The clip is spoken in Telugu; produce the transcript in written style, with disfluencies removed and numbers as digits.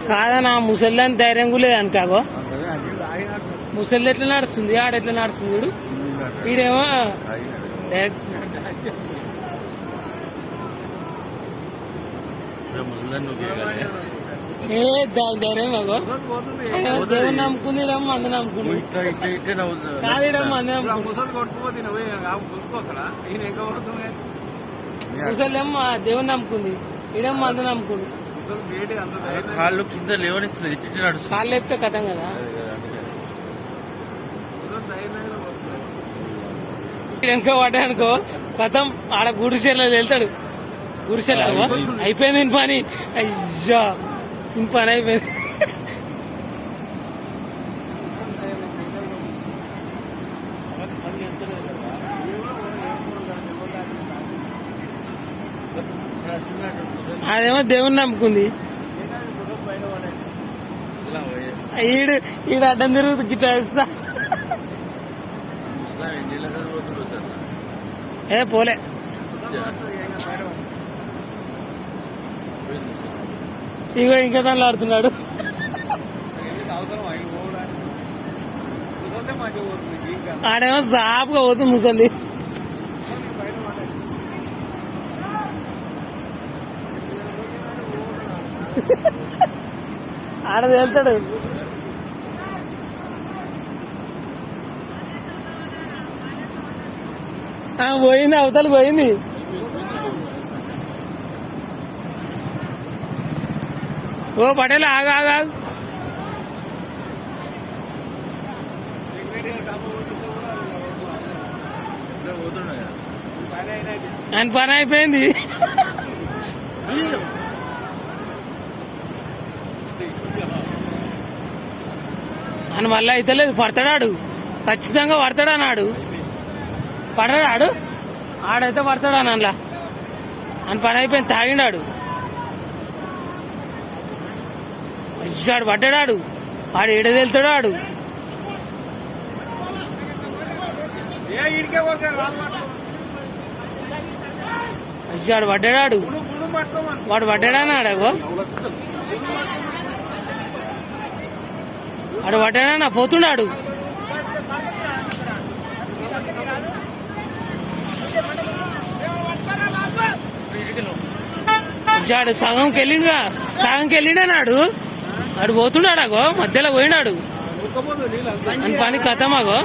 కాదనా ముసలిదాని ధైర్యం కూడా లేదు అనుకాగో ముసలి ఎట్లా నడుస్తుంది ఆడెట్లా నడుస్తుంది చూడు వీడేమో ఏ ధైర్యం అగో దేవుని నమ్ముకుంది మంది నమ్ముకుంది కాదు మంది ముసలేమో దేవుని నమ్ముకుంది ఈడేమో మంది నమ్ముకుంది కాళ్ళు కింద లేవనిస్తుంది కాళ్ళు ఎత్తే కథం కదా ఇంకా పడ్డానుకో కథం ఆడ గుడిసెల్లో వెళ్తాడు గుడిసెలు అయిపోయింది ఇన్ పని అయ్యా ఇన్ పని అయిపోయింది అదేమో దేవుని నమ్ముకుంది ఈడు అడ్డం తిరుగుతుంది గిట్లా వేస్తా ఏ పోలే ఇగో ఇంకా దానిలో ఆడుతున్నాడు ఆడేమో సాపుగా పోతుంది ముసలి ఆడ వెళ్తాడు పోయింది అవతలకు పోయింది ఓ పటేల్ ఆగా ఆయన పని అయిపోయింది అని మళ్ళీ అయితే లేదు పడతాడాడు ఖచ్చితంగా పడతాడు అన్నాడు పడరాడు ఆడైతే పడతాడు అని అందులో అని పని అయిపోయింది తాగిండాడు వచ్చాడు పడ్డాడు ఆడు ఏడదెళ్తాడు ఆడు వచ్చాడు పడ్డాడు వాడు పడ్డాడా అన్నాడు వాడు పడ్డాడా పోతున్నాడు సగంకి వెళ్ళిండా నాడు ఆడు పోతున్నాడాగో మధ్యలో పోయినాడు అని పని కథమాగో